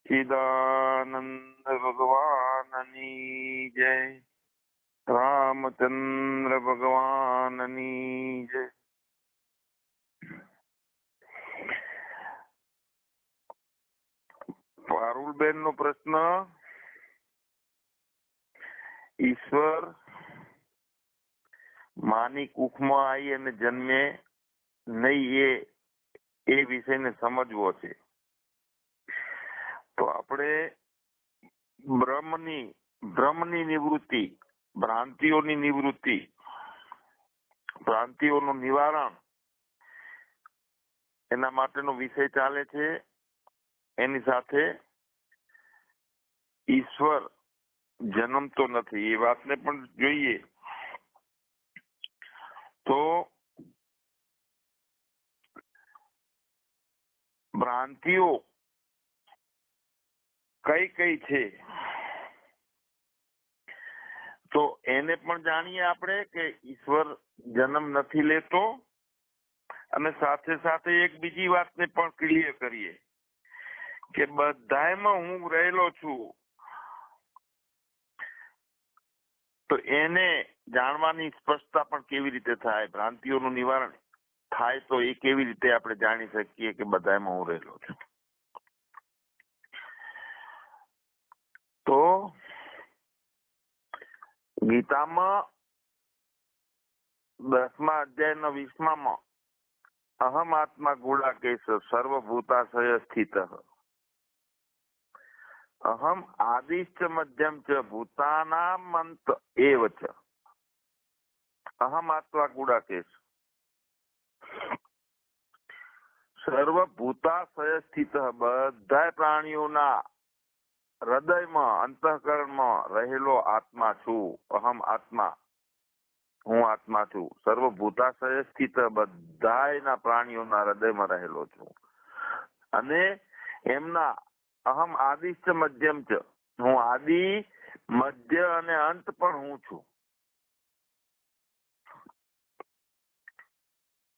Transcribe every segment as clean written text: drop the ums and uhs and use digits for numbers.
સચ્ચિદાનંદ ભગવાનની જય. રામચંદ્ર ભગવાનની જય. પારુલબેન નો પ્રશ્ન, ઈશ્વર માની કુખમાં આવી અને જન્મે નહીં એ વિષયને સમજવો છે. તો આપણે ભ્રમની નિવૃત્તિ, ભ્રાંતિઓની નિવૃત્તિ, ભ્રાંતિઓનું નિવારણ, એના માટેનો વિષય ચાલે છે. એની સાથે ઈશ્વર જન્મતો નથી એ વાતને પણ જોઈએ. તો ભ્રાંતિઓ કઈ કઈ છે તો એને પણ જાણીએ આપણે કે ઈશ્વર જન્મ નથી લેતો, અને સાથે સાથે એક બીજી વાતને પણ ક્લિયર કરીએ કે બધાયમાં હું રહેલો છું. તો એને જાણવાની સ્પષ્ટતા પણ કેવી રીતે થાય, ભ્રાંતિઓનું નિવારણ થાય તો એ કેવી રીતે આપણે જાણી શકીએ કે બધાયમાં હું રહેલો છું. તો ગીતામાં 10મા અધ્યાયના 20માં અહમ આત્મા ગુડાકેશ સર્વભૂતાશય સ્થિત અહમ આદિશ્ચ મધ્યમ ચ ભૂતાનામ અંત એવ ચ અહમ આત્મા ગુડાકેશ સર્વભૂતાશય સ્થિત બધા પ્રાણીઓના હૃદયમાં અંતઃકરણમાં રહેલો આત્મા છું. અહમ આત્મા, હું આત્મા છું. સર્વભૂતાશય સ્થિત બધાયના પ્રાણીઓના હૃદયમાં રહેલો છું. અને એમના અહમ આદિશ્ચ મધ્યમ ચ, હું આદિ મધ્ય અને અંત પણ હું છું.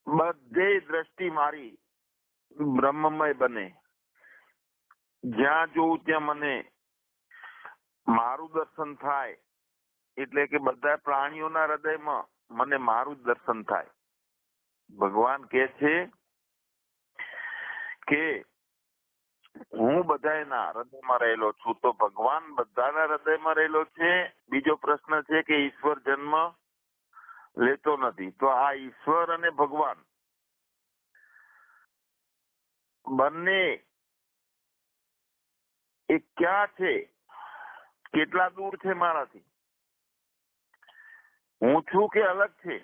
બધે દ્રષ્ટિ મારી બ્રહ્મમય બને. જ્યાં જોઉં ત્યાં મને મારું દર્શન થાય. એટલે કે બધા પ્રાણીઓના હૃદયમાં મને મારું જ દર્શન થાય. ભગવાન કહે છે કે હું બધાના હૃદયમાં રહેલો છું. તો ભગવાન બધાના હૃદયમાં રહેલો છે. બીજો પ્રશ્ન છે કે ઈશ્વર જન્મ લેતો નથી. તો આ ઈશ્વર અને ભગવાન બંને એ ક્યાં છે, કેટલા દૂર છે મારાથી? હું છું કે અલગ છે?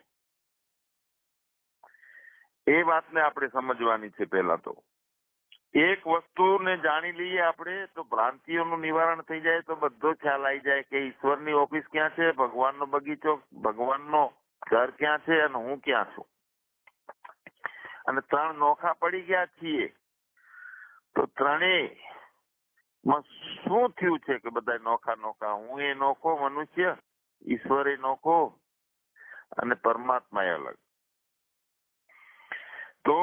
એ વાતને આપણે સમજવાની છે. પહેલા તો એક વસ્તુને જાણી લઈએ આપણે તો ભ્રાંતિઓનું નિવારણ થઈ જાય. તો બધો ખ્યાલ આવી જાય કે ઈશ્વરની ઓફિસ ક્યાં છે, ભગવાનનો બગીચો, ભગવાનનો ઘર ક્યાં છે અને હું ક્યાં છું. અને ત્રણ નોખા પડી ગયા છીએ. તો ત્રણેયમાં શું થયું છે કે બધા નોખા નોખા? હું એ નોખો મનુષ્ય, ઈશ્વર એ નોખો અને પરમાત્મા એ અલગ. તો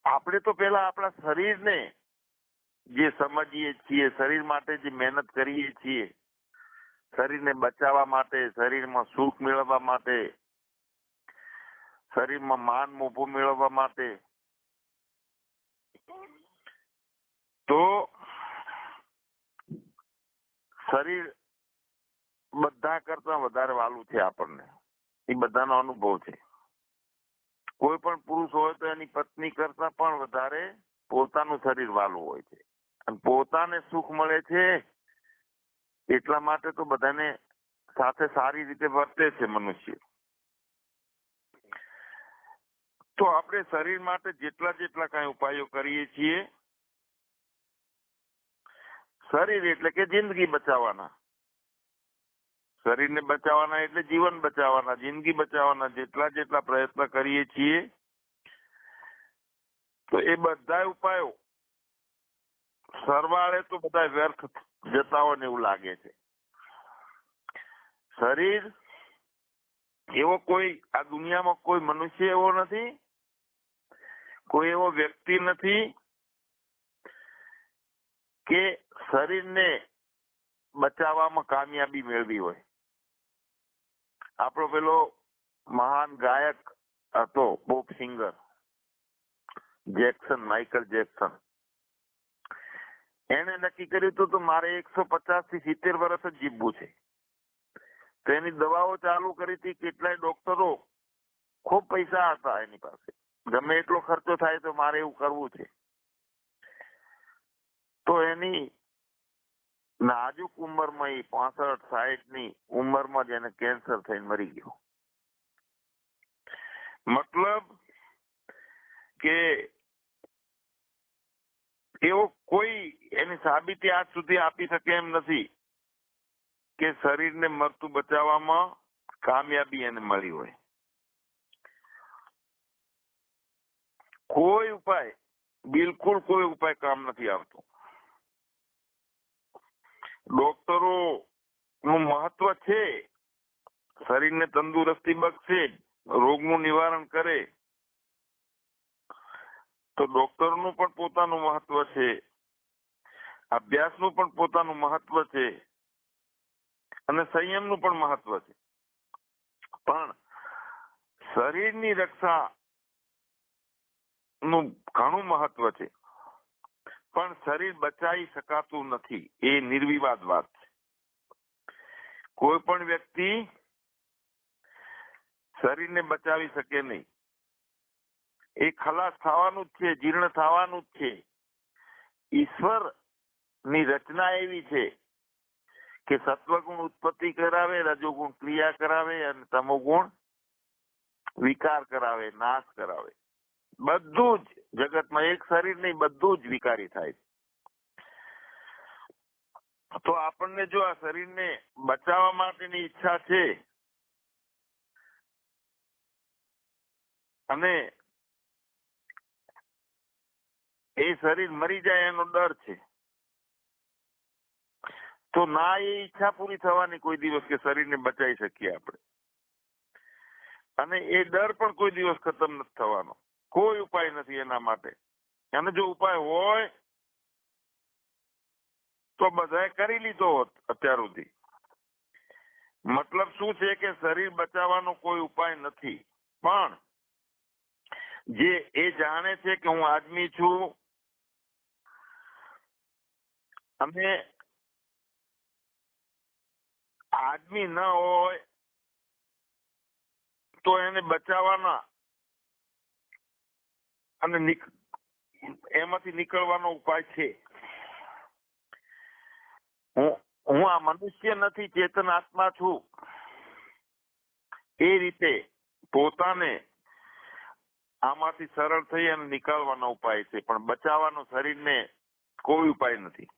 આપણે તો પેલા આપણા શરીરને જે સમજીએ છીએ, શરીર માટે જે મહેનત કરીએ છીએ, શરીરને બચાવવા માટે, શરીરમાં સુખ મેળવવા માટે, શરીરમાં માન મોભો મેળવવા માટે, તો શરીર બધા કરતા વધારે વાલું છે આપણને. એ બધાનો અનુભવ છે. કોઈ પણ પુરુષ હોય તો એની પત્ની કરતા પણ વધારે પોતાનું શરીર વાલું હોય છે. અને પોતાને સુખ મળે છે એટલા માટે તો બધાને સાથે સારી રીતે વર્તે છે મનુષ્ય. તો આપણે શરીર માટે જેટલા કઈ ઉપાયો કરીએ છીએ, શરીર એટલે કે જિંદગી બચાવવાના, શરીરને બચાવવાના એટલે જીવન બચાવવાના, જિંદગી બચાવવાના જેટલા પ્રયત્ન કરીએ છીએ, તો એ બધા ઉપાયો સરવાળે તો બધા વ્યર્થ જતા હોય ને એવું લાગે છે. શરીર એવો કોઈ આ દુનિયામાં કોઈ મનુષ્ય એવો નથી, કોઈ એવો વ્યક્તિ નથી કે શરીરને બચાવવામાં કામયાબી મેળવી હોય. આપણો પેલો મહાન ગાયક હતો pop singer Jackson, Michael Jackson. એને નક્કી કર્યું હતું તો મારે 150 થી 70 વર્ષ જ જીવવું છે. તો એની દવાઓ ચાલુ કરી હતી. કેટલાય ડોક્ટરો, ખૂબ પૈસા હતા એની પાસે, ગમે એટલો ખર્ચો થાય તો મારે એવું કરવું છે. તો એની નાજુક ઉંમરમાં, 65-60 ની ઉંમરમાં જ એને કેન્સર થઈને મરી ગયો. મતલબ કે એવો કોઈ એની સાબિતી આજ સુધી આપી શકે એમ નથી કે શરીરને મરતું બચાવવામાં કામયાબી એને મળી હોય. કોઈ ઉપાય, બિલકુલ કોઈ ઉપાય કામ નથી આવતો. ડોક્ટરો નું મહત્વ છે, શરીરને તંદુરસ્તી બક્ષે, રોગનું નિવારણ કરે, તો ડોક્ટરનું પણ પોતાનું મહત્વ છે, અભ્યાસનું પણ પોતાનું મહત્વ છે, અને સંયમનું પણ મહત્વ છે. પણ શરીરની રક્ષા નું ઘણું મહત્વ છે. પણ શરીર બચાવી શકાતું નથી, એ નિર્વિવાદ વાત છે. કોઈ પણ વ્યક્તિ શરીરને બચાવી શકે નહીં. એ ખલાસ થવાનું જ છે, જીર્ણ થવાનું જ છે. ઈશ્વર ની રચના એવી છે કે સત્વગુણ ઉત્પત્તિ કરાવે, રજોગુણ ક્રિયા કરાવે, અને તમોગુણ વિકાર કરાવે, નાશ કરાવે. બધું જ જગતમાં, એક શરીર નહીં, બધું જ વિકારી થાય. તો આપણને જો આ શરીરને બચાવવા માટેની ઈચ્છા છે અને એ શરીર મરી જાય એનો ડર છે, તો ના એ ઈચ્છા પૂરી થવાની કોઈ દિવસ કે શરીરને બચાવી શકીએ આપણે. અને એ ડર પણ કોઈ દિવસ ખતમ નથી થવાનો. કોઈ ઉપાય નથી એના માટે. અને જો ઉપાય હોય તો બધાએ કરી લીધો હોત અત્યાર સુધી. મતલબ શું છે કે શરીર બચાવવાનો કોઈ ઉપાય નથી. પણ જે એ જાણે છે કે હું આદમી છું અને આદમી ન હોય તો એને બચાવવાના અને એમાંથી નીકળવાનો ઉપાય છે. હું આ મનુષ્ય નથી, ચેતન આત્મા છું. એ રીતે પોતાને આમાંથી સરળ થઈ અને નીકળવાનો ઉપાય છે. પણ બચાવવાનો શરીરને કોઈ ઉપાય નથી.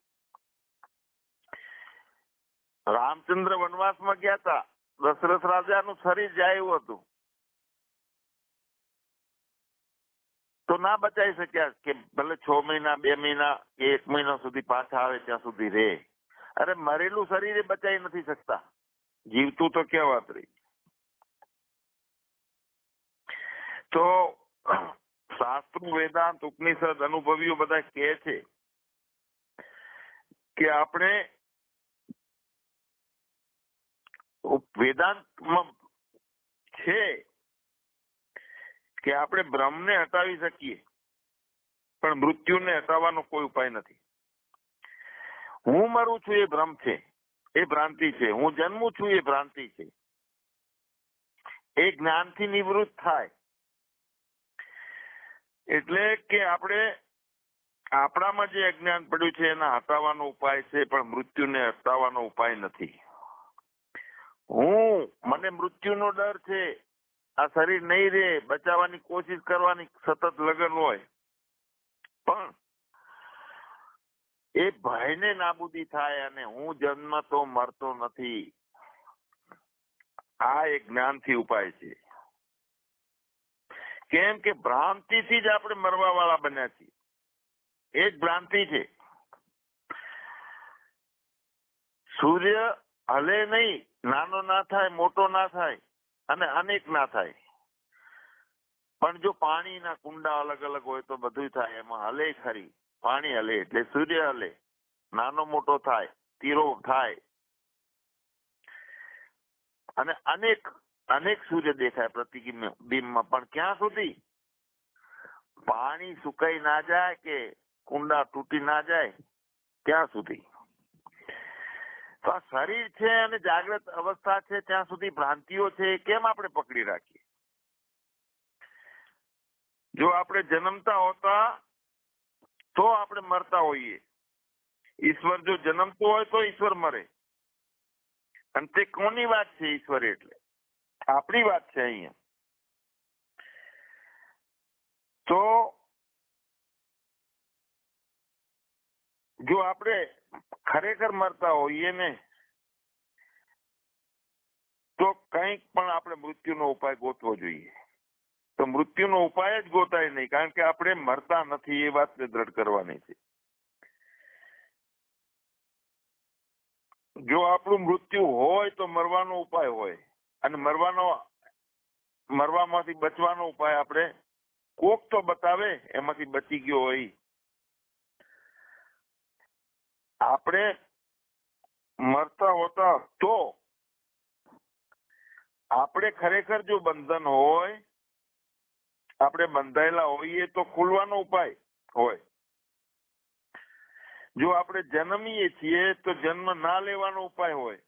રામચંદ્ર વનવાસમાં ગયા હતા, દશરથ રાજાનું શરીર જાય હતું તો ના બચાવી શક્યા કે ભલે 6 મહિના, 2 મહિના કે 1 મહિના સુધી પાછા આવે ત્યાં સુધી રહે. અરે મરેલું શરીર એ બચાવી નથી શકતા, જીવતું તો ક્યાં વાત રહી. તો શાસ્ત્રો, વેદાંત, ઉપનિષદ, અનુભવીઓ બધા કહે છે કે આપણે વેદાંતમાં છે કે આપણે બ્રહ્મને હટાવી શકીએ, પણ મૃત્યુને હટાવવાનો કોઈ ઉપાય નથી. હું મરું છું એ ભ્રમ છે, એ ભ્રાંતિ છે. હું જન્મું છું એ ભ્રાંતિ છે. એ જ્ઞાનથી નિવૃત્ત થાય. એટલે કે આપણે આપણામાં જે અજ્ઞાન પડ્યું છે એના હટાવવાનો ઉપાય છે, પણ મૃત્યુને હટાવવાનો ઉપાય નથી. મને મૃત્યુનો ડર છે, આ શરીર નહીં રહે, બચાવવાની કોશિશ કરવાની સતત લગન હોય, પણ એ ભયને નાબૂદી થાય અને હું જન્મતો મરતો નથી. આ એક જ્ઞાનથી ઉપાય છે. કેમ કે ભ્રાંતિથી જ આપણે મરવા વાળા બન્યા છીએ. એ જ ભ્રાંતિ છે. સૂર્ય હલે નહીં, નાનો ના થાય, મોટો ના થાય અને અનેક ના થાય. પણ જો પાણીના કુંડા અલગ અલગ હોય તો બધું થાય. એમાં હલે ખરી, પાણી હલે એટલે સૂર્ય હલે. નાનો મોટો થાય, તીરો થાય, અને અનેક અનેક સૂર્ય દેખાય પ્રતિબિંબમાં, પણ ક્યાં સુધી? પાણી સુકાઈ ના જાય કે કુંડા તૂટી ના જાય ત્યાં સુધી. તો આ શરીર છે અને જાગ્રત અવસ્થા છે ત્યાં સુધી ભ્રાંતિઓ છે, કેમ આપણે પકડી રાખીએ? જો આપણે જન્મતા હોતા તો આપણે મરતા હોઈએ. ઈશ્વર જો જન્મતો હોય તો ઈશ્વર મરે. અને તે કોની વાત છે? ઈશ્વર એટલે આપણી વાત છે અહીંયા. તો જો આપણે ખરેખર મરતા હોઈએ ને તો કંઈક પણ આપણે મૃત્યુનો ઉપાય ગોતવો જોઈએ. તો મૃત્યુનો ઉપાય જ ગોતાય નહીં, કારણ કે આપણે મરતા નથી એ વાતને દ્રઢ કરવાની છે. જો આપણું મૃત્યુ હોય તો મરવાનો ઉપાય હોય, અને મરવામાંથી બચવાનો ઉપાય આપણે કોક તો બતાવે એમાંથી બચી ગયો હોય. આપણે મરતા હોતા તો આપણે ખરેખર જો બંધન હોય, આપણે બંધાયેલા હોઈએ તો ખુલવાનો ઉપાય હોય. જો આપણે જન્મીએ છીએ તો જન્મ ના લેવાનો ઉપાય હોય.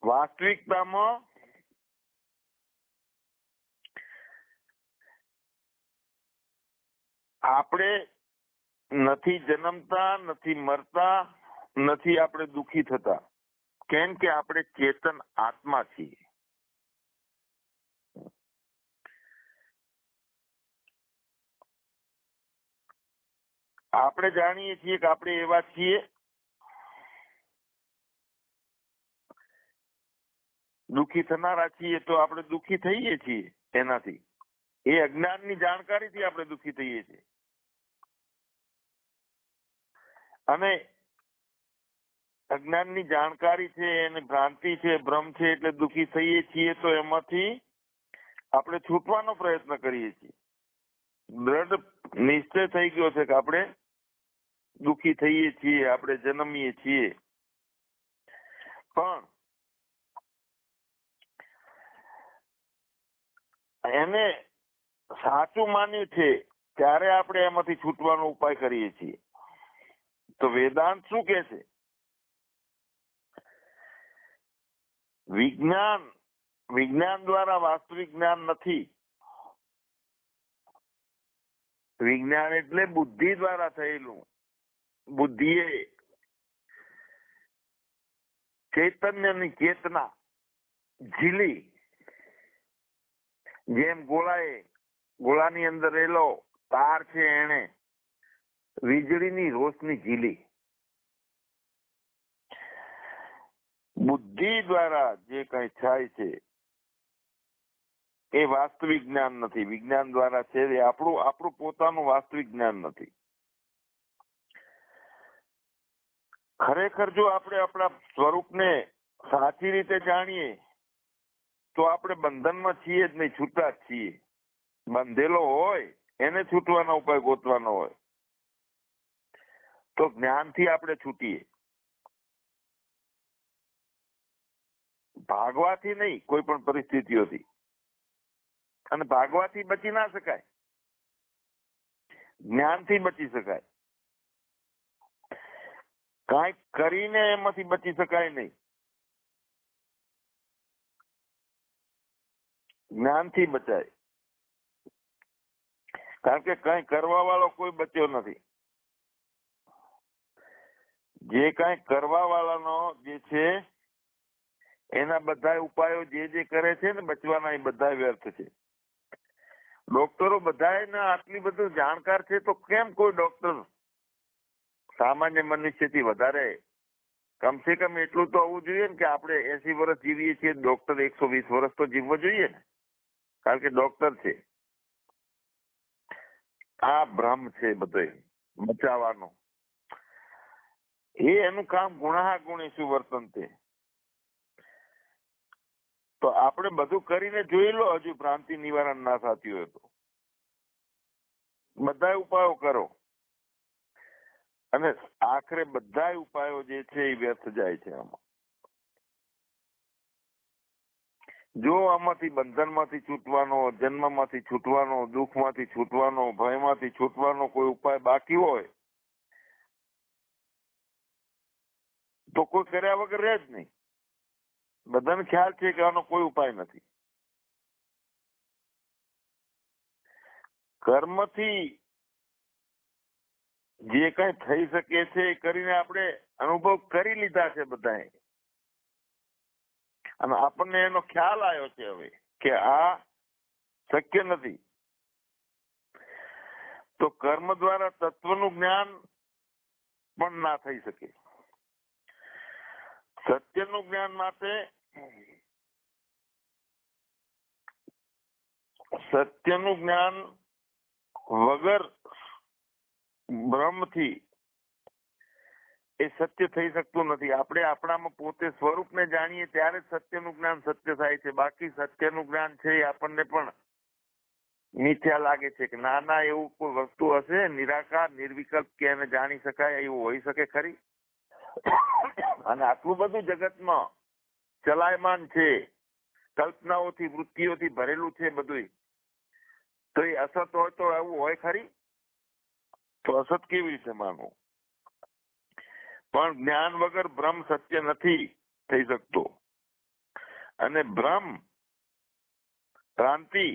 વાસ્તવિકતામાં આપણે નથી જન્મતા, નથી મરતા, નથી આપણે દુઃખી થતા, કેમ કે આપણે ચેતન આત્મા છીએ. આપણે જાણીએ છીએ કે આપણે એવા છીએ, દુઃખી થનારા છીએ, તો આપણે દુઃખી થઈએ છીએ. એનાથી એ અજ્ઞાનની જાણકારીથી આપણે દુઃખી થઈએ છીએ. અને અજ્ઞાનની જાણકારી છે એને ભ્રાંતિ છે, ભ્રમ છે, એટલે દુઃખી થઈએ છીએ. તો એમાંથી આપણે છૂટવાનો પ્રયત્ન કરીએ છીએ. દ્રઢ નિશ્ચય થઈ ગયો છે કે આપણે દુઃખી થઈએ છીએ, આપણે જન્મીએ છીએ. પણ એને સાચું માન્યું છે ત્યારે આપણે એમાંથી છૂટવાનો ઉપાય કરીએ છીએ. તો વેદાંત શું કે છે? વિજ્ઞાન દ્વારા વાસ્તવિક જ્ઞાન નથી. વિજ્ઞાન એટલે બુદ્ધિ દ્વારા થયેલું. બુદ્ધિએ ચૈતન્યની ચેતના ઝીલી, જેમ ગોળાની અંદર રહેલો તાર છે એને વીજળીની રોશની ઝીલી. બુદ્ધિ દ્વારા જે કઈ થાય છે એ વાસ્તવિક જ્ઞાન નથી. વિજ્ઞાન દ્વારા છે એ આપણું પોતાનું વાસ્તવિક જ્ઞાન નથી. ખરેખર જો આપણે આપણા સ્વરૂપને સાચી રીતે જાણીએ તો આપણે બંધનમાં છીએ જ નહીં, છૂટા જ છીએ. બંધેલો હોય એને છૂટવાનો ઉપાય ગોતવાનો હોય. તો જ્ઞાનથી આપણે છૂટીએ. ભાગવાથી નહીં, કોઈ પણ પરિસ્થિતિઓથી. અને ભાગવાથી બચી ના શકાય, જ્ઞાનથી બચી શકાય. કાંઈક કરીને એમાંથી બચી શકાય નહીં, જ્ઞાનથી બચાય. કારણ કે કઈ કરવા વાળો કોઈ બચ્યો નથી. જે કઈ કરવા વાળાનો જે છે એના બધા ઉપાયો જે કરે છે ને બચવાના, એ બધા વ્યર્થ છે. ડોક્ટરો બધા આટલી બધું જાણકાર છે તો કેમ કોઈ ડોક્ટર સામાન્ય મનુષ્યથી વધારે કમસે કમ એટલું તો હોવું જોઈએ ને કે આપણે 80 વર્ષ જીવીએ છીએ, ડોક્ટર 120 વર્ષ તો જીવવો જોઈએ ને, કારણ કે ડોક્ટર છે. આ ભ્રમ છે બધો બચાવવાનો. એનું કામ ગુણાહ ગુણીશું વર્તન તે. તો આપણે બધું કરીને જોઈ લો, હજુ ભ્રાંતિ નિવારણ ના થતી હોય તો બધા ઉપાયો કરો. અને આખરે બધા ઉપાયો જે છે એ વ્યર્થ જાય છે આમાં. જો આમાંથી બંધનમાંથી છૂટવાનો, જન્મમાંથી છૂટવાનો, દુઃખમાંથી છૂટવાનો, ભયમાંથી છૂટવાનો કોઈ ઉપાય બાકી હોય તો કોઈ કર્યા વગર રહે જ નહીં. બધાને ખ્યાલ છે કે આનો કોઈ ઉપાય નથી. કર્મથી જે કઈ થઈ શકે છે એ કરીને આપણે અનુભવ કરી લીધા છે બધાએ, અને આપણને એનો ખ્યાલ આવ્યો છે હવે કે આ શક્ય નથી. તો કર્મ દ્વારા તત્વનું જ્ઞાન પણ ના થઈ શકે. સત્યનું જ્ઞાન માટે સત્યનું જ્ઞાન વગર બ્રહ્મથી એ સત્ય થઈ શકતું નથી. આપણે આપણામાં પોતે સ્વરૂપને જાણીએ ત્યારે જ સત્યનું જ્ઞાન સત્ય થાય છે. બાકી સત્યનું જ્ઞાન છે એ આપણને પણ મિથ્યા લાગે છે કે ના ના એવું કોઈ વસ્તુ હશે નિરાકાર નિર્વિકલ્પ કે એને જાણી શકાય એવું હોઈ શકે ખરી. અને આટલું બધું જગતમાં ચલાયમાન છે, કલ્પનાઓથી વૃત્તિઓથી ભરેલું છે બધું, તો એ અસત હોય તો એવું હોય ખરી? તો અસત કેવી રીતે માનવું? પણ જ્ઞાન વગર બ્રહ્મ સત્ય નથી થઈ શકતો. અને ભ્રમ ભ્રાંતિ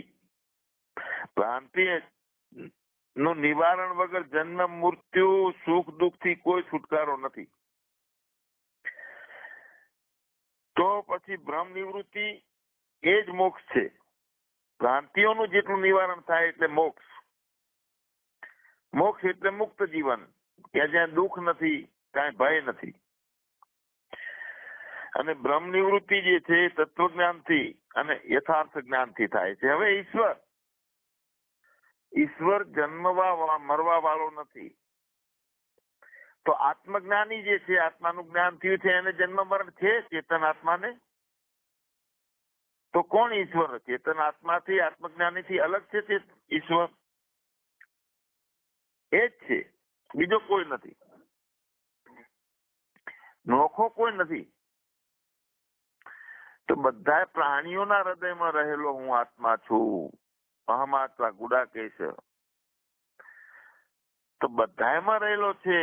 નું નિવારણ વગર જન્મ મૃત્યુ સુખ દુઃખ થી કોઈ છુટકારો નથી. તો પછી બ્રહ્મ નિવૃત્તિ એ જ મોક્ષ છે. ભ્રાંતિઓનું જેટલું નિવારણ થાય એટલે મોક્ષ. મોક્ષ એટલે મુક્ત જીવન કે જ્યાં દુઃખ નથી, કાંઈ ભય નથી. અને બ્રહ્મ નિવૃત્તિ જે છે એ તત્વજ્ઞાનથી અને યથાર્થ જ્ઞાનથી થાય છે. હવે ઈશ્વર જન્મવા મરવા વાળો નથી. તો આત્મજ્ઞાની જે છે, આત્માનું જ્ઞાન થયું છે, એને જન્મ મરણ છે ચેતન આત્માને? તો કોણ ઈશ્વર? ચેતન આત્માથી આત્મજ્ઞાનીથી અલગ છે તે ઈશ્વર એ જ છે, બીજો કોઈ નથી, નોખો કોઈ નથી. તો બધા પ્રાણીઓના હૃદયમાં રહેલો હું આત્મા છું, અહમાત્મા ગુડાકેશ, તો બધામાં રહેલો છે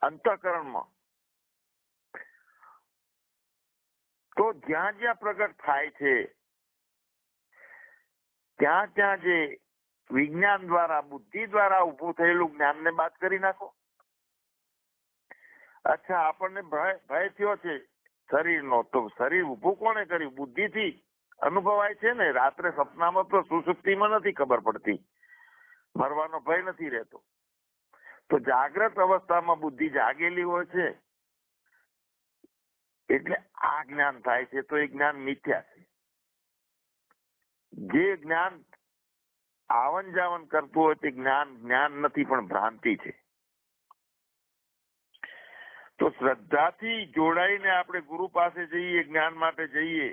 અંતઃકરણમાં. તો જ્યાં જ્યાં પ્રગટ થાય છે ત્યાં ત્યાં જે વિજ્ઞાન દ્વારા બુદ્ધિ દ્વારા ઉભું થયેલું જ્ઞાનને બાદ કરી નાખો. અચ્છા, આપણને ભય થયો છે શરીરનો, તો શરીર ઉભું કોણે કર્યું? બુદ્ધિથી અનુભવાય છે ને. રાત્રે સપનામાં તો સુષુપ્તિમાં નથી ખબર પડતી, મરવાનો ભય નથી રહેતો. તો જાગ્રત અવસ્થામાં બુદ્ધિ જાગેલી હોય છે એટલે આ જ્ઞાન થાય છે. તો એ જ્ઞાન મિથ્યા છે. જે જ્ઞાન આવન જાવન કરતું હોય તે જ્ઞાન નથી, પણ ભ્રાંતિ છે. તો શ્રદ્ધાથી જોડાઈને આપણે ગુરુ પાસે જઈએ, જ્ઞાન માટે જઈએ,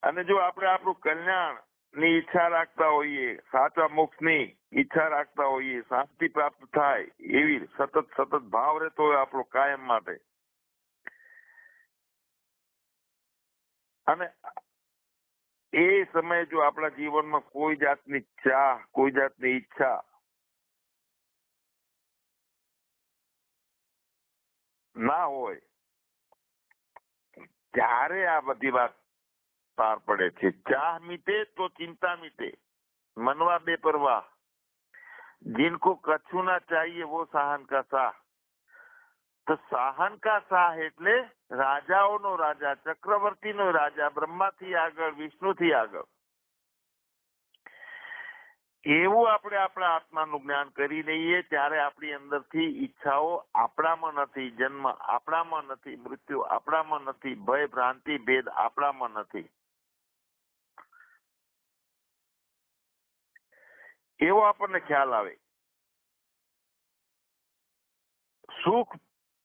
અને જો આપણે આપણું કલ્યાણ ની ઈચ્છા રાખતા હોઈએ, સાચા મોક્ષની ઈચ્છા રાખતા હોઈએ, શાંતિ પ્રાપ્ત થાય એવી સતત ભાવ રહેતો હોય આપણો કાયમ માટે, અને એ સમયે જો આપણા જીવનમાં કોઈ જાતની ચાહ, કોઈ જાતની ઈચ્છા ના હોય, ત્યારે આ બધી વાત પાર પડે છે. ચાહ મીટે તો ચિંતા મીટે, मनवा बेपरवाह, जिनको कछु ना चाहिए वो साहन का साह. તો સાહન કા સાહ એટલે રાજાઓનો રાજા, ચક્રવર્તીનો રાજા, બ્રહ્માથી આગળ, વિષ્ણુથી આગળ. એવું આપણે આપણા આત્માનું જ્ઞાન કરી લઈએ ત્યારે આપણી અંદરથી ઈચ્છાઓ આપણામાં નથી, જન્મ આપણામાં નથી, મૃત્યુ આપણામાં નથી, ભય ભ્રાંતિ ભેદ આપણામાં નથી. એવો આપણને ખ્યાલ આવે. સુખ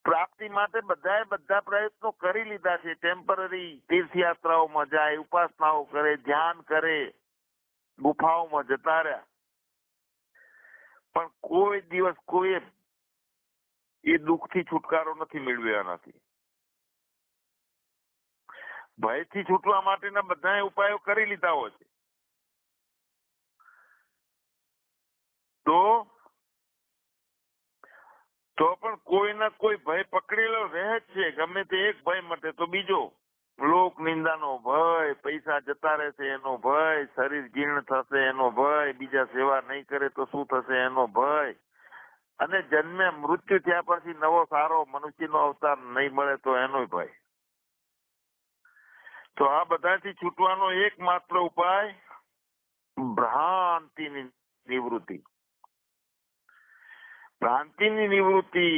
પ્રાપ્તિ માટે બધાએ બધા પ્રયત્નો કરી લીધા છે. ટેમ્પરરી તીર્થયાત્રાઓમાં જાય, ઉપાસનાઓ કરે, ધ્યાન કરે, ગુફાઓમાં જતા રહ્યા, પણ કોઈ દિવસ કોઈ એ દુઃખથી છુટકારો નથી મેળવ્યો એનાથી. ભયથી છૂટવા માટેના બધા ઉપાયો કરી લીધા હોય છે, તો પણ કોઈના કોઈ ભય પકડેલો રહે જ છે. ગમે તે એક ભય મટે તો બીજો, લોક નિંદાનો ભય, પૈસા જતા રહેશે એનો ભય, શરીર જીર્ણ થશે એનો ભય, બીજા સેવા નહીં કરે તો શું થશે એનો ભય, અને જન્મે મૃત્યુ થયા પછી નવો સારો મનુષ્યનો અવતાર નહીં મળે તો એનો ભય. તો આ બધાથી છૂટવાનો એકમાત્ર ઉપાય ભ્રાંતિની નિવૃત્તિ. ભ્રાંતિની નિવૃત્તિ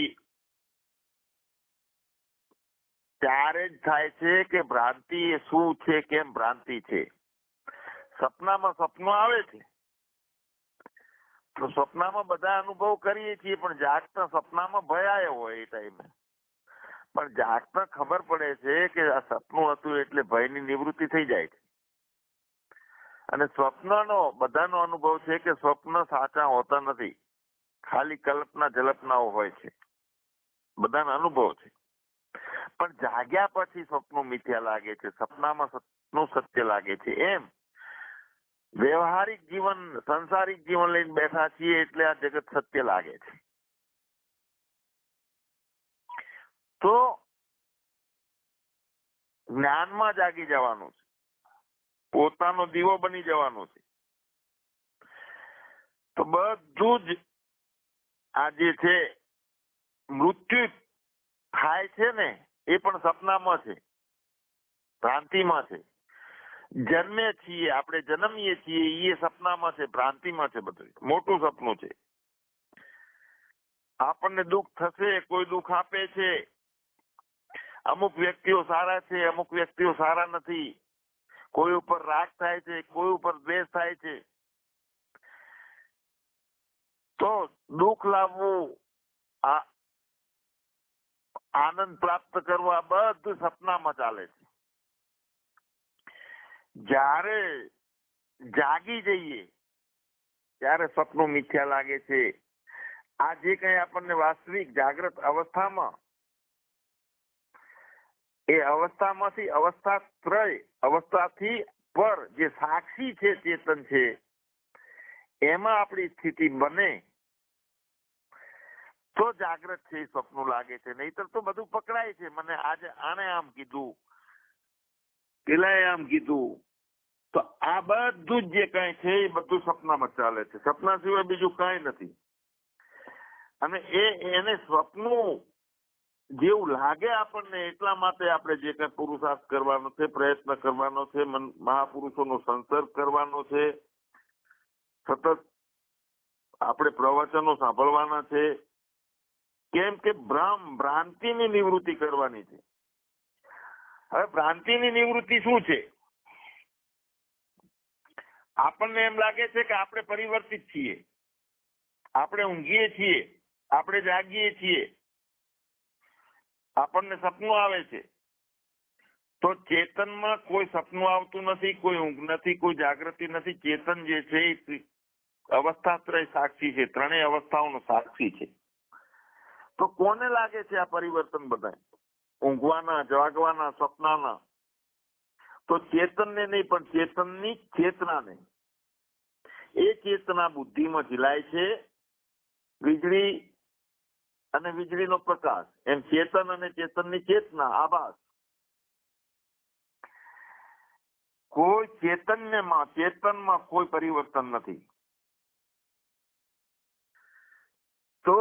ત્યારે જ થાય છે કે ભ્રાંતિ એ શું છે, કેમ ભ્રાંતિ છે. સપનામાં સપનું આવે છે તો સપનામાં બધા અનુભવ કરીએ છીએ, પણ જાગતા સપનામાં ભય આવ્યો હોય એ ટાઈમે. પણ જાગતા ખબર પડે છે કે આ સપનું હતું એટલે ભયની નિવૃત્તિ થઈ જાય છે. અને સ્વપ્નનો બધાનો અનુભવ છે કે સ્વપ્ન સાચા હોતા નથી, ખાલી કલ્પના જલ્પનાઓ હોય છે, બધાનો અનુભવ છે. પણ જાગ્યા પછી સપનું મિથ્યા લાગે છે, સપનામાં સપનું સત્ય લાગે છે. એમ વ્યવહારિક જીવન, સંસારિક જીવન લઈને બેઠા છીએ એટલે આ જગત સત્ય લાગે છે. તો જ્ઞાનમાં જાગી જવાનું છે, પોતાનો દીવો બની જવાનું છે. તો બધું જ આ જે છે મૃત્યુ થાય છે ને એ પણ સપનામાં છે, ભ્રાંતિમાં છે. જન્મે છીએ આપણે, જન્મીએ છીએ એ સપનામાં છે, ભ્રાંતિમાં છે. બધું મોટું સપનું છે. આપણને દુઃખ થશે, કોઈ દુઃખ આપે છે. અમુક વ્યક્તિઓ સારા છે, અમુક વ્યક્તિઓ સારા નથી. કોઈ ઉપર રાગ થાય છે, કોઈ ઉપર દ્વેષ થાય છે. તો દુઃખ લાવવું, આનંદ પ્રાપ્ત કરવા, બધું સપનામાં ચાલે છે. જ્યારે જાગી જઈએ ત્યારે સપનું મિથ્યા લાગે છે. આ જે કઈ આપણને વાસ્તવિક જાગ્રત અવસ્થામાં, એ અવસ્થામાંથી અવસ્થાથી પર જે સાક્ષી છે, ચેતન છે, એમાં આપણી સ્થિતિ બને તો જાગ્રત છે એ સપનું લાગે છે. નહીતર તો બધું પકડાય છે. મને આજે આને આમ કીધું, પેલાએ આમ કીધું, તો આ બધું જે કઈ છે એ બધું સપનામાં ચાલે છે. સપના સિવાય બીજું કઈ નથી. અને એને સ્વપ્નું જેવું લાગે આપણને, એટલા માટે આપણે જે કઈ પુરુષાર્થ કરવાનો છે, પ્રયત્ન કરવાનો છે, મહાપુરુષોનો સંસર્ગ કરવાનો છે, સતત આપણે પ્રવચનો સાંભળવાના છે. કેમ કે ભ્રાંતિની નિવૃત્તિ કરવાની છે. હવે ભ્રાંતિની નિવૃત્તિ શું છે? આપણને એમ લાગે છે કે આપણે પરિવર્તિત છીએ, આપણે ઊંઘીએ છીએ, આપણે જાગીએ છીએ, આપણને સપનું આવે છે. તો ચેતનમાં કોઈ સપનું આવતું નથી, કોઈ ઊંઘ નથી, કોઈ જાગૃતિ નથી. ચેતન જે છે એ અવસ્થાત્રય સાક્ષી છે, ત્રણેય અવસ્થાઓનો સાક્ષી છે. તો કોને લાગે છે આ પરિવર્તન? બધા ઊંઘવાના, જાગવાના, સપનાના. તો ચેતનને નહીં, પણ ચેતનની ચેતનાને. એ ચેતના બુદ્ધિમાં ઝીલાય છે, વીજળી અને વીજળીનો પ્રકાશ. એમ ચેતન અને ચેતનની ચેતના, આભાસ. કોઈ ચેતનમાં કોઈ પરિવર્તન નથી. તો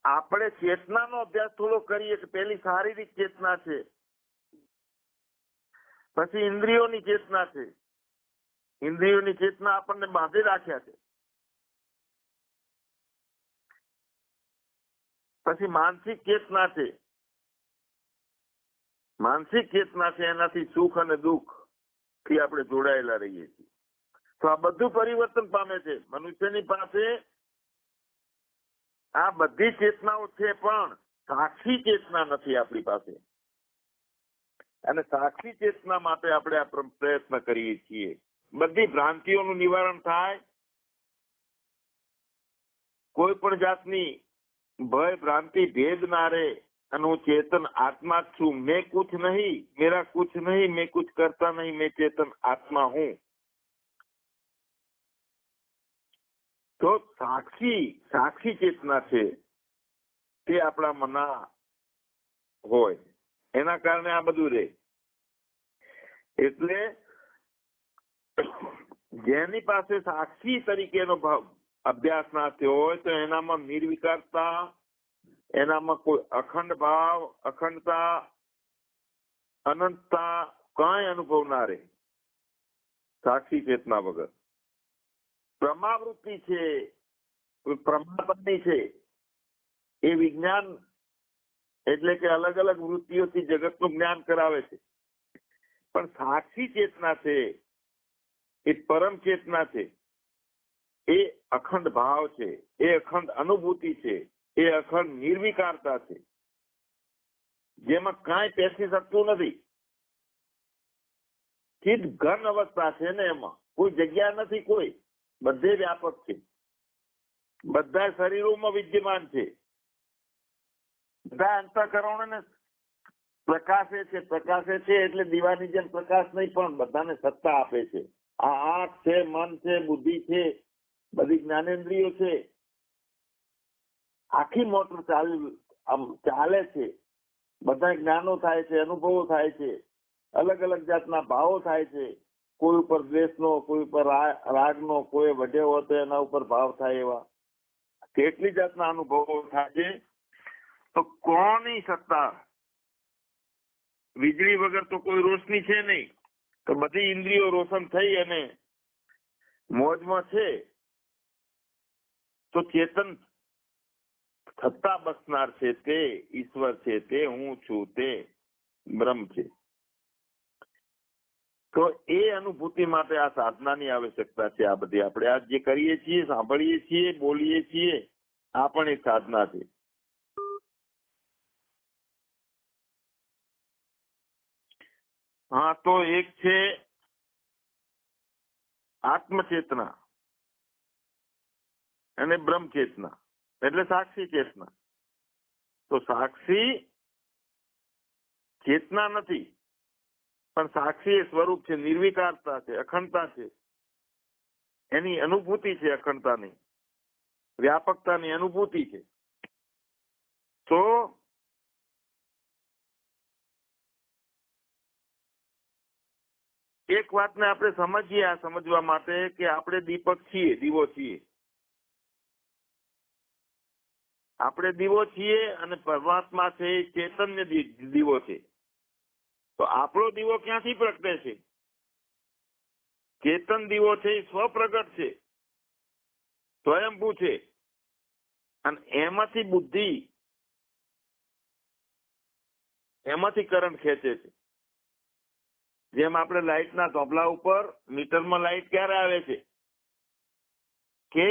આપણે ચેતનાનો અભ્યાસ થોડો કરીએ કે પેલી શારીરિક ચેતના છે, પછી ઇન્દ્રિયોની ચેતના છે. ઇન્દ્રિયોની ચેતના આપણને બાંધી રાખ્યા છે. પછી માનસિક ચેતના છે. માનસિક ચેતના છે, એનાથી સુખ અને દુઃખ થી આપણે જોડાયેલા રહીએ છીએ. તો આ બધું પરિવર્તન પામે છે. મનુષ્યની પાસે આ બધી ચેતનાઓ છે, પણ સાક્ષી ચેતના નથી આપણી પાસે. અને સાક્ષી ચેતના માટે આપણે આ પ્રયત્ન કરીએ છીએ. બધી ભ્રાંતિઓનું નિવારણ થાય કોઈ પણ જાતની ભય ભ્રાંતિ ભેદ ના રહે અને હું ચેતન આત્મા જ છું, મેં કુછ નહીં, મેરા કુછ નહીં, મેં કુછ કરતા નહીં, મેં ચેતન આત્મા હું. તો સાક્ષી ચેતના છે તે આપણા મના હોય, એના કારણે આ બધું રહે. એટલે જેની પાસે સાક્ષી તરીકેનો ભાવ અભ્યાસ ના થયો હોય તો એનામાં નિર્વિકારતા, એનામાં કોઈ અખંડ ભાવ, અખંડતા, અનંતતા કઈ અનુભવ ના રહે સાક્ષી ચેતના વગર. પ્રમાવૃત્તિ છે, પ્રમાપત્તિ છે, એ વિજ્ઞાન એટલે કે અલગ અલગ વૃત્તિઓથી જગતનું જ્ઞાન કરાવે છે. પણ સાક્ષી ચેતના છે એ પરમ ચેતના છે, એ અખંડ ભાવ છે, એ અખંડ અનુભૂતિ છે, એ અખંડ નિર્વિકારતા છે, જેમાં કાંઈ પેસી શકતું નથી. ચિત્ત ઘન અવસ્થા છે ને, એમાં કોઈ જગ્યા નથી, કોઈ બધે વ્યાપક છે, બધા શરીરોમાં વિદ્યમાન છે, બધા અંતઃકરણોને પ્રકાશે છે એટલે દીવાની જેમ પ્રકાશ નહીં, પણ બધાને સત્તા આપે છે. આ આંખ છે, મન છે, બુદ્ધિ છે, બધી જ્ઞાનેન્દ્રિયો છે, આખી મોટર ચાલે છે. બધા જ્ઞાનો થાય છે, અનુભવો થાય છે, અલગ અલગ જાતના ભાવો થાય છે. કોઈ ઉપર દ્વેષનો, કોઈ ઉપર રાગનો, કોઈ વઢ્યો હોય તો એના ઉપર ભાવ થાય, એવા કેટલી જાતના અનુભવો થાય છે. તો કોની સત્તા? વીજળી વગર તો કોઈ રોશની છે નહીં, તો બધી ઇન્દ્રિયો રોશન થઈ અને મોજમાં છે. તો ચેતન સત્તા બસનાર છે તે ઈશ્વર છે, તે હું છું, તે બ્રહ્મ છે. તો એ અનુભૂતિ માટે આ સાધનાની આવશ્યકતા છે. આ બધી આપણે આ જે કરીએ છીએ, સાંભળીએ છીએ, બોલીએ છીએ, આ પણ એક સાધના છે. હા, તો એક છે આત્મચેતના અને બ્રહ્મ ચેતના એટલે સાક્ષી ચેતના. તો સાક્ષી ચેતના નથી, પણ સાક્ષી એ સ્વરૂપ છે, નિર્વિકારતા છે, અખંડતા છે, એની અનુભૂતિ છે, અખંડતાની વ્યાપકતાની અનુભૂતિ છે. તો એક વાતને આપણે સમજીએ, આ સમજવા માટે કે આપણે દીપક છીએ, દીવો છીએ. આપણે દીવો છીએ અને પરમાત્મા છે એ ચૈતન્ય દીવો છે. તો આપણો દીવો ક્યાંથી પ્રગટે છે? ચેતન દીવો છે એ સ્વપ્રગટ છે, સ્વયંભૂ છે, અને એમાંથી બુદ્ધિ, એમાંથી કરંટ ખેંચે છે. જેમ આપણે લાઇટના થોભલા ઉપર મીટરમાં લાઇટ ક્યારે આવે છે કે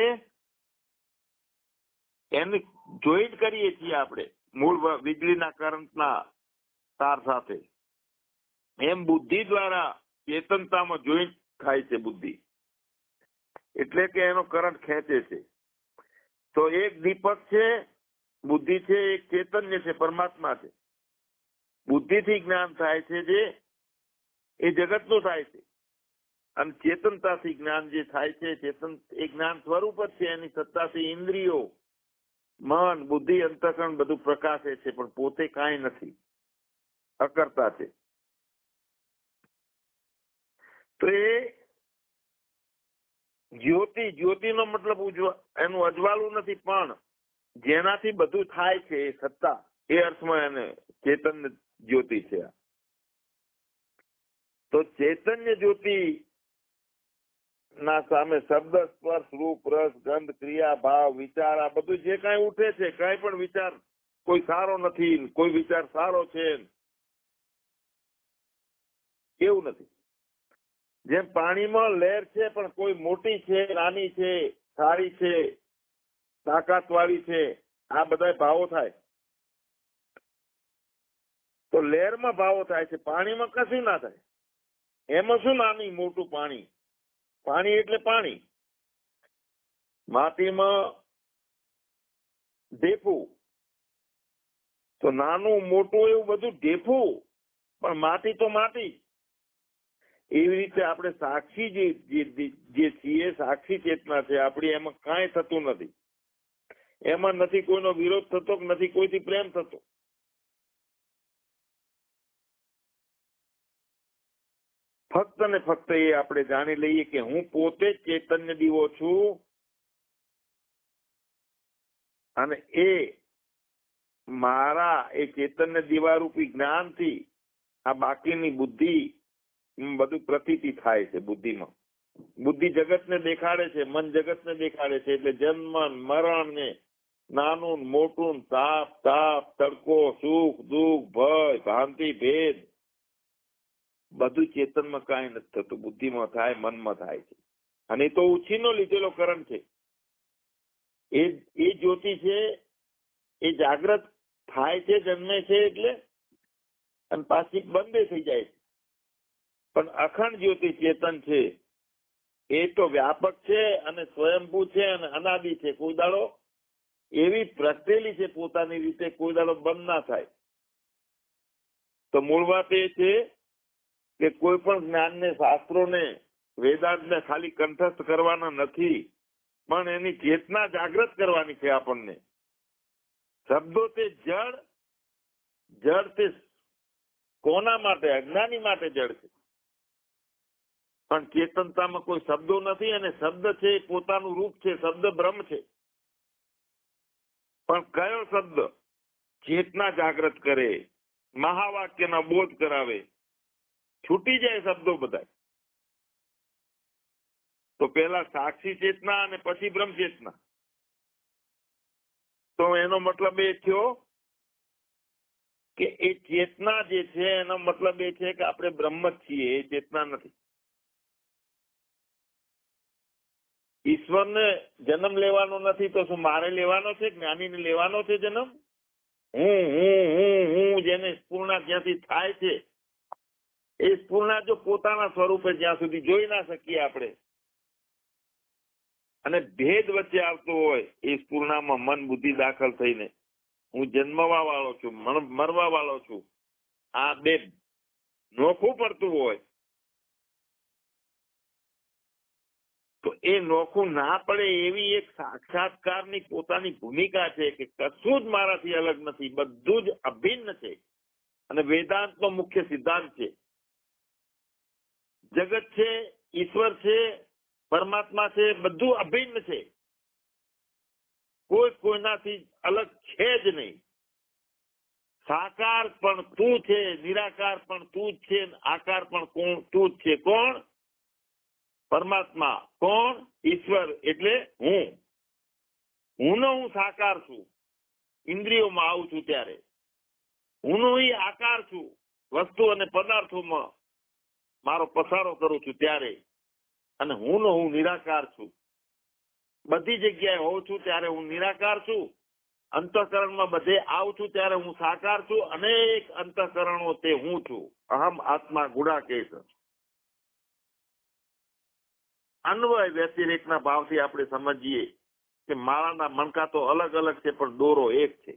એને જોઈન્ટ કરીએ છીએ આપણે મૂળ વીજળીના કરંટના તાર સાથે, એમ બુદ્ધિ દ્વારા ચેતનતામાં જોઈન્ટ થાય છે બુદ્ધિ, એટલે કે એનો કરંટ ખેંચે છે. તો એક દીપક છે, બુદ્ધિ છે, એક ચૈતન્ય છે, પરમાત્મા છે. બુદ્ધિથી જ્ઞાન થાય છે જે એ જગતનું થાય છે, અને ચેતનતાથી જ્ઞાન જે થાય છે, ચેતન એ જ્ઞાન સ્વરૂપ જ છે. એની સત્તાથી ઇન્દ્રિયો, મન, બુદ્ધિ, અંતઃકરણ બધું પ્રકાશે છે, પણ પોતે કાંઈ નથી, અકર્તા છે. તો એ જ્યોતિનો મતલબ એનું અજવાળું નથી, પણ જેનાથી બધું થાય છે એ સત્તા, એ અર્થમાં એને ચેતન જ્યોતિ છે. તો ચૈતન્ય જ્યોતિ ના સામે શબ્દ, સ્પર્શ, રૂપ, રસ, ગંધ, ક્રિયા, ભાવ, વિચાર, આ બધું જે કાંઈ ઉઠે છે, કાંઈ પણ વિચાર કોઈ સારો નથી, કોઈ વિચાર સારો છે, એવું નથી. જેમ પાણીમાં લહેર છે, પણ કોઈ મોટી છે, નાની છે, સારી છે, તાકાત વાળી છે, આ બધા ભાવો થાય. તો લહેરમાં ભાવો થાય છે, પાણીમાં કશું ના થાય. એમાં શું નાની મોટું? પાણી એટલે પાણી. માટીમાં ઢેફું. તો નાનું મોટું એવું બધું ઢેફું, પણ માટી તો માટી. એવી રીતે આપણે સાક્ષી જે છીએ, સાક્ષી ચેતના છે આપણી, એમાં કાંઈ થતું નથી. એમાં નથી કોઈનો વિરોધ થતો, નથી કોઈથી પ્રેમ થતો. ફક્ત ને ફક્ત એ આપણે જાણી લઈએ કે હું પોતે જ ચૈતન્ય દીવો છું, અને એ મારા એ ચૈતન્ય દીવારૂપી જ્ઞાનથી આ બાકીની બુદ્ધિ બધું પ્રતીતિ થાય છે. બુદ્ધિમાં બુદ્ધિ જગતને દેખાડે છે, મન જગતને દેખાડે છે. એટલે જન્મ મરણ ને નાનું મોટું, તાપ તાપ, તડકો, સુખ દુઃખ, ભય ભ્રાંતિ, ભેદ બધું ચેતનમાં કાંઈ નથી થતું. બુદ્ધિમાં થાય, મનમાં થાય છે. અને એ તો ઉછીનો લીધેલો કરંટ છે. એ જ્યોતિ છે, એ જાગ્રત થાય છે, જન્મે છે એટલે, અને પાછી બંધ થઈ જાય છે. પણ અખંડ જ્યોતિ ચેતન છે એ તો વ્યાપક છે અને સ્વયંભૂ છે અને અનાદિ છે. કોઈ દાડો એવી પ્રગટેલી છે પોતાની રીતે, કોઈ દાડો બંધ ના થાય. તો મૂળ વાત એ છે કે કોઈ પણ જ્ઞાનને, શાસ્ત્રોને, વેદાંતને ખાલી કંઠસ્થ કરવાના નથી, પણ એની ચેતના જાગૃત કરવાની છે આપણને. શબ્દો તે જડ, જડ તે કોના માટે? અજ્ઞાની માટે જડ છે. પણ ચેતનતામાં કોઈ શબ્દો નથી, અને શબ્દ છે એ પોતાનું રૂપ છે. શબ્દ બ્રહ્મ છે. પણ કયો શબ્દ ચેતના જાગૃત કરે, મહાવાક્યના બોધ કરાવે? છૂટી જાય શબ્દો બધા. તો પેલા સાક્ષી ચેતના અને પછી બ્રહ્મ ચેતના. તો એનો મતલબ એ થયો કે એ ચેતના જે છે એનો મતલબ એ છે કે આપણે બ્રહ્મ જ છીએ, એ ચેતના નથી. ઈશ્વરને જન્મ લેવાનો નથી તો શું મારે લેવાનો છે? જ્ઞાનીને લેવાનો છે જન્મ? હું જેને સ્ફૂર્ણા જ્યાંથી થાય છે, એ સ્ફૂર્ણા જો પોતાના સ્વરૂપે જ્યાં સુધી જોઈ ના શકીએ આપણે, અને ભેદ વચ્ચે આવતો હોય એ સ્ફૂર્ણામાં મન બુદ્ધિ દાખલ થઈને હું જન્મવા વાળો છું, મરવા વાળો છું, આ બે નોખું પડતું હોય, તો એ નોખું ના પડે એવી એક સાક્ષાત્કારની પોતાની ભૂમિકા છે કે કશું જ મારાથી અલગ નથી, બધું જ અભિન્ન છે. અને વેદાંતનો મુખ્ય સિદ્ધાંત છે. જગત છે, ઈશ્વર છે, પરમાત્મા છે, બધું અભિન્ન છે. કોઈ કોઈનાથી અલગ છે જ નહીં. સાકાર પણ તું છે, નિરાકાર પણ તું જ છે, આકાર પણ તું જ છે. કોણ? પરમાત્મા. કોણ? ઈશ્વર. એટલે હું હું સાકાર છું, ઇન્દ્રિયોમાં આવું છું ત્યારે. હું આકાર છું, વસ્તુ અને પદાર્થોમાં મારો પસારો કરું છું ત્યારે. અને હું નિરાકાર છું, બધી જગ્યાએ હોઉં છું ત્યારે હું નિરાકાર છું. અંતઃકરણમાં બધે આવું છું ત્યારે હું સાકાર છું. અનેક અંતઃકરણો તે હું છું. અહમ આત્મા ગુડાકેશ. અન્વય વ્યતિરેકના ભાવથી આપણે સમજીએ કે મારાના મણકા તો અલગ અલગ છે પણ દોરો એક છે.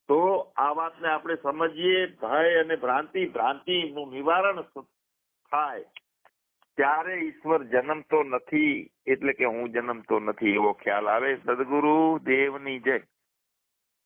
તો આ વાતને આપણે સમજીએ, ભય અને ભ્રાંતિનું નિવારણ થાય ત્યારે ઈશ્વર જન્મતો નથી એટલે કે હું જન્મતો નથી એવો ખ્યાલ આવે. સદગુરુ દેવની જય.